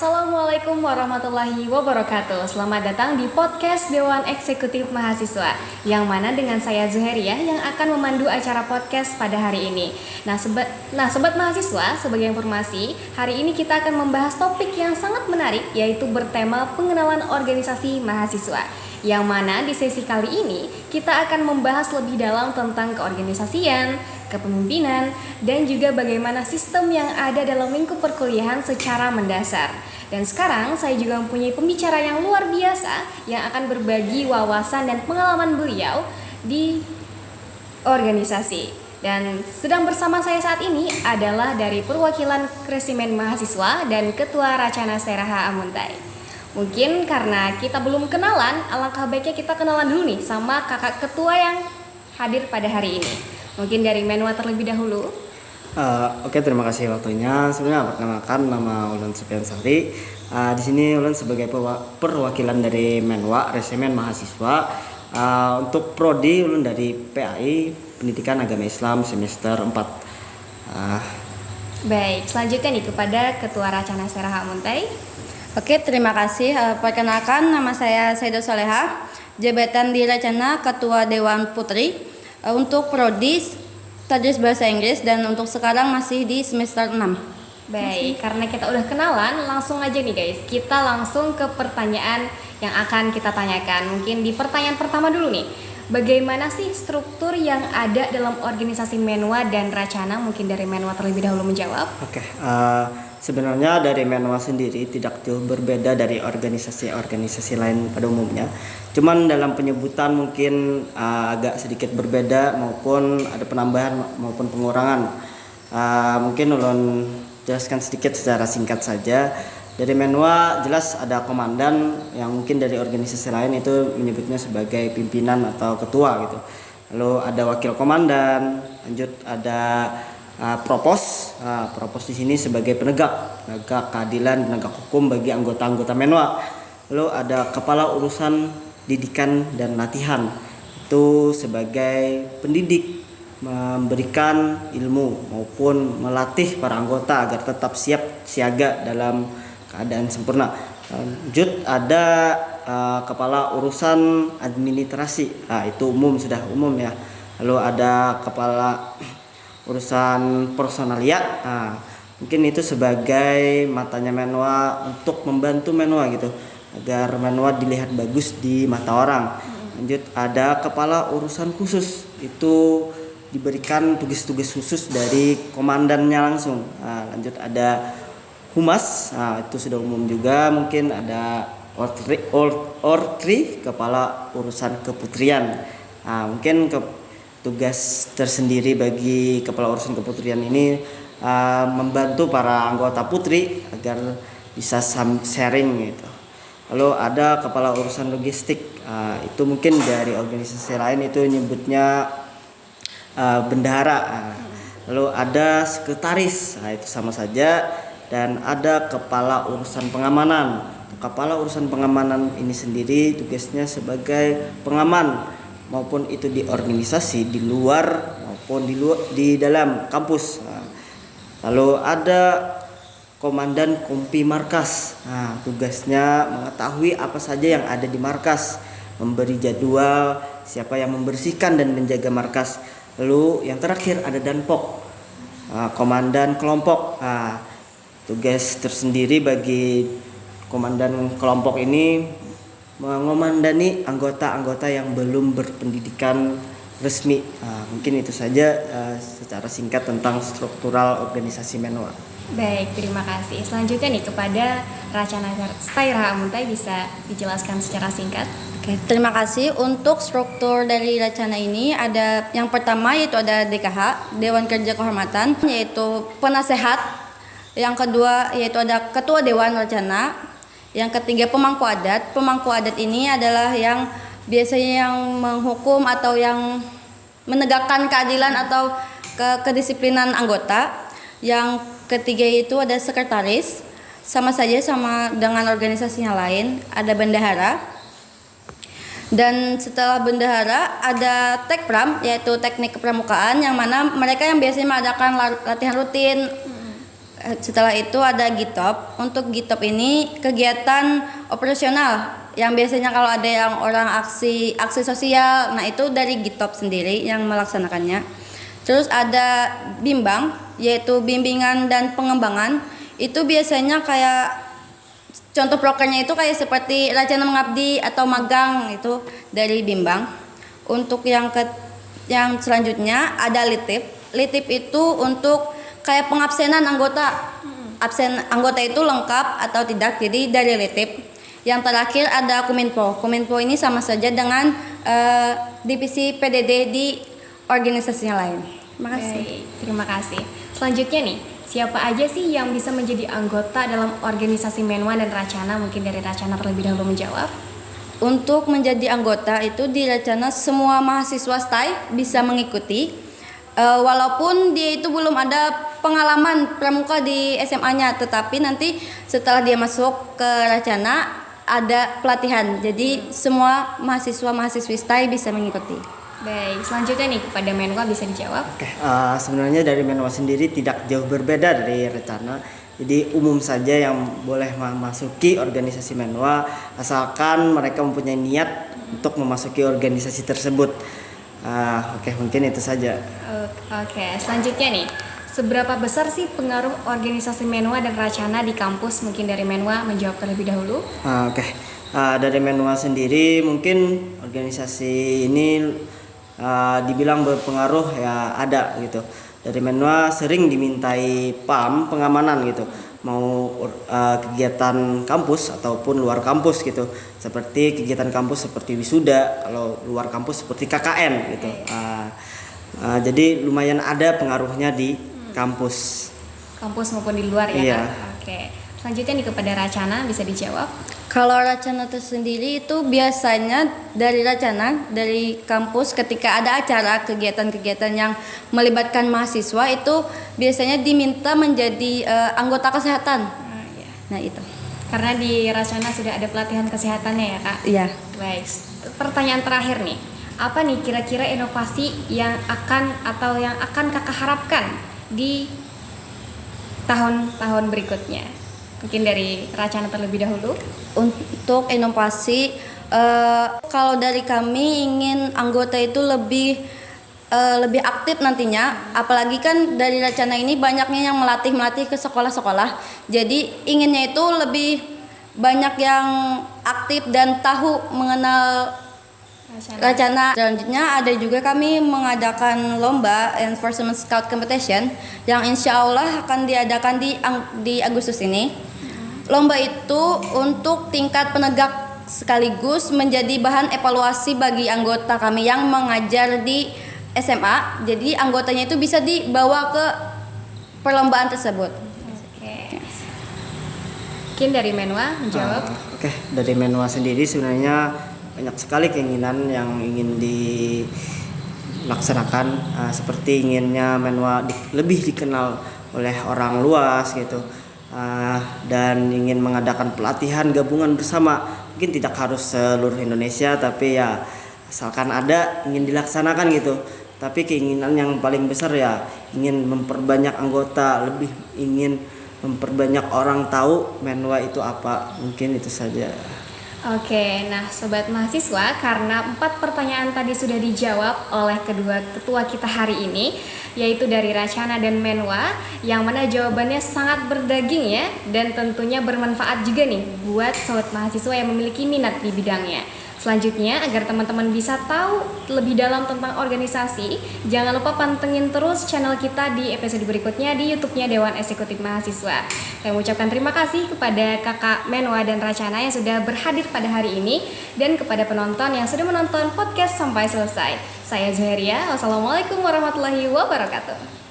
Assalamualaikum warahmatullahi wabarakatuh. Selamat datang di podcast Dewan Eksekutif Mahasiswa, yang mana dengan saya Zuheriyah yang akan memandu acara podcast pada hari ini. Nah sobat mahasiswa, sebagai informasi, hari ini kita akan membahas topik yang sangat menarik, yaitu bertema pengenalan organisasi mahasiswa. Yang mana di sesi kali ini kita akan membahas lebih dalam tentang keorganisasian, kepemimpinan, dan juga bagaimana sistem yang ada dalam lingkup perkuliahan secara mendasar. Dan sekarang saya juga mempunyai pembicara yang luar biasa yang akan berbagi wawasan dan pengalaman beliau di organisasi. Dan sedang bersama saya saat ini adalah dari perwakilan Resimen Mahasiswa dan Ketua Racana Seraha Amuntai. Mungkin karena kita belum kenalan, alangkah baiknya kita kenalan dulu nih sama kakak ketua yang hadir pada hari ini. Mungkin dari Menwa terlebih dahulu. Oke, terima kasih waktunya. Sebenarnya perkenalkan, nama Ulun Supiansari. Di sini Ulun sebagai perwakilan dari Menwa Resimen Mahasiswa. Untuk prodi Ulun dari PAI Pendidikan Agama Islam semester 4. Baik, selanjutnya nih kepada Ketua Racana Seraha Amuntai. Oke, terima kasih. Perkenalkan, nama saya Saidah Soleha, jabatan di Racana Ketua Dewan Putri. Untuk prodi Tadris Bahasa Inggris dan untuk sekarang masih di semester 6. Baik, karena kita udah kenalan, langsung aja nih guys. Kita langsung ke pertanyaan yang akan kita tanyakan. Mungkin di pertanyaan pertama dulu nih. Bagaimana sih struktur yang ada dalam organisasi Menwa dan Racana? Mungkin dari Menwa terlebih dahulu menjawab. Oke, sebenarnya dari Menwa sendiri tidak jauh berbeda dari organisasi-organisasi lain pada umumnya. Cuman dalam penyebutan mungkin agak sedikit berbeda, maupun ada penambahan maupun pengurangan. Mungkin ulun jelaskan sedikit secara singkat saja. Dari Menwa jelas ada komandan, yang mungkin dari organisasi lain itu menyebutnya sebagai pimpinan atau ketua gitu. Lalu ada wakil komandan, lanjut ada propos. Propos di sini sebagai penegak keadilan, penegak hukum bagi anggota-anggota Menwa. Lalu ada kepala urusan didikan dan latihan, itu sebagai pendidik, memberikan ilmu maupun melatih para anggota agar tetap siap siaga dalam keadaan sempurna. Lanjut ada kepala urusan administrasi, itu sudah umum ya. Lalu ada kepala urusan personalia, mungkin itu sebagai matanya Menwa untuk membantu Menwa gitu, agar Menwa dilihat bagus di mata orang. Lanjut ada kepala urusan khusus, itu diberikan tugas-tugas khusus dari komandannya langsung. Lanjut ada humas, itu sudah umum juga. Mungkin ada ortri, kepala urusan keputrian. Mungkin tugas tersendiri bagi kepala urusan keputrian ini membantu para anggota putri agar bisa sharing gitu. Lalu ada kepala urusan logistik, itu mungkin dari organisasi lain itu nyebutnya bendahara. Lalu ada sekretaris, itu sama saja. Dan ada kepala urusan pengamanan. Kepala urusan pengamanan ini sendiri tugasnya sebagai pengaman, maupun itu di organisasi, di luar maupun di dalam kampus. Lalu ada komandan kompi markas. Tugasnya mengetahui apa saja yang ada di markas, memberi jadwal, siapa yang membersihkan dan menjaga markas. Lalu yang terakhir ada danpok, komandan kelompok. Tugas tersendiri bagi komandan kelompok ini mengomandani anggota-anggota yang belum berpendidikan resmi. Mungkin itu saja secara singkat tentang struktural organisasi Menwa. Baik, terima kasih. Selanjutnya nih kepada Racana Seraha Amuntai, bisa dijelaskan secara singkat. Oke, terima kasih. Untuk struktur dari Racana ini ada yang pertama yaitu ada DKH, Dewan Kerja Kehormatan, yaitu penasehat. Yang kedua yaitu ada Ketua Dewan Racana. Yang ketiga pemangku adat. Pemangku adat ini adalah yang biasanya yang menghukum atau yang menegakkan keadilan atau kedisiplinan anggota. Yang ketiga itu ada sekretaris, sama saja sama dengan organisasinya lain. Ada bendahara. Dan setelah bendahara ada tekpram, yaitu teknik kepramukaan, yang mana mereka yang biasanya mengadakan latihan rutin Setelah itu ada GitOp. Untuk GitOp ini kegiatan operasional yang biasanya kalau ada yang orang aksi sosial, nah itu dari GitOp sendiri yang melaksanakannya. Terus ada Bimbang, yaitu bimbingan dan pengembangan. Itu biasanya kayak contoh prokernya itu kayak seperti Racana Mengabdi atau magang, itu dari Bimbang. Untuk yang selanjutnya ada Litip. Litip itu untuk kayak pengabsenan anggota. Absen anggota itu lengkap atau tidak, jadi dari Litip. Yang terakhir ada Kominfo. Kominfo ini sama saja dengan divisi PDD di organisasinya lain. Terima kasih. Baik, terima kasih. Selanjutnya nih, siapa aja sih yang bisa menjadi anggota dalam organisasi Menwa dan Racana? Mungkin dari Racana terlebih dahulu menjawab. Untuk menjadi anggota itu di Racana semua mahasiswa STAI bisa mengikuti. Walaupun dia itu belum ada pengalaman pramuka di SMA-nya, tetapi nanti setelah dia masuk ke Racana ada pelatihan. Jadi semua mahasiswi STAI bisa mengikuti. Baik, selanjutnya nih kepada Menwa bisa dijawab. Oke, sebenarnya dari Menwa sendiri tidak jauh berbeda dari Racana. Jadi umum saja yang boleh memasuki organisasi Menwa asalkan mereka mempunyai niat untuk memasuki organisasi tersebut. Oke, mungkin itu saja. Oke, selanjutnya nih, seberapa besar sih pengaruh organisasi Menwa dan Racana di kampus? Mungkin dari Menwa menjawab terlebih dahulu. Oke, dari Menwa sendiri mungkin organisasi ini dibilang berpengaruh ya ada gitu. Dari Menwa sering dimintai PAM pengamanan gitu, mau kegiatan kampus ataupun luar kampus gitu, seperti kegiatan kampus seperti wisuda, kalau luar kampus seperti KKN gitu. Jadi lumayan ada pengaruhnya di kampus Maupun di luar ya, iya. Kak? Oke, selanjutnya nih kepada Racana bisa dijawab. Kalau Racana tersendiri itu biasanya dari Racana, dari kampus ketika ada acara kegiatan-kegiatan yang melibatkan mahasiswa itu biasanya diminta menjadi anggota kesehatan. Iya. Nah itu. Karena di Racana sudah ada pelatihan kesehatannya ya, Kak? Iya. Baik, pertanyaan terakhir nih. Apa nih kira-kira inovasi yang akan Kakak harapkan di tahun-tahun berikutnya? Mungkin dari Racana terlebih dahulu. Untuk inovasi, kalau dari kami ingin anggota itu lebih aktif nantinya. Apalagi kan dari Racana ini banyaknya yang melatih ke sekolah-sekolah. Jadi inginnya itu lebih banyak yang aktif dan tahu mengenal Racana. Selanjutnya ada juga kami mengadakan lomba Enforcement Scout Competition yang insya Allah akan diadakan di Agustus ini. Lomba itu untuk tingkat penegak sekaligus menjadi bahan evaluasi bagi anggota kami yang mengajar di SMA. Jadi anggotanya itu bisa dibawa ke perlombaan tersebut. Oke. Mungkin dari Menwa menjawab. Oke, dari Menwa sendiri sebenarnya banyak sekali keinginan yang ingin dilaksanakan, seperti inginnya Menwa lebih dikenal oleh orang luas gitu, dan ingin mengadakan pelatihan gabungan bersama. Mungkin tidak harus seluruh Indonesia, tapi ya asalkan ada ingin dilaksanakan gitu. Tapi keinginan yang paling besar ya ingin memperbanyak anggota, lebih ingin memperbanyak orang tahu Menwa itu apa. Mungkin itu saja. Oke, nah Sobat Mahasiswa, karena 4 pertanyaan tadi sudah dijawab oleh kedua ketua kita hari ini, yaitu dari Racana dan Menwa, yang mana jawabannya sangat berdaging ya, dan tentunya bermanfaat juga nih buat Sobat Mahasiswa yang memiliki minat di bidangnya. Selanjutnya, agar teman-teman bisa tahu lebih dalam tentang organisasi, jangan lupa pantengin terus channel kita di episode berikutnya di YouTube-nya Dewan Eksekutif Mahasiswa. Saya mengucapkan terima kasih kepada Kakak Menwa dan Racana yang sudah berhadir pada hari ini, dan kepada penonton yang sudah menonton podcast sampai selesai. Saya Zuheria, wassalamualaikum warahmatullahi wabarakatuh.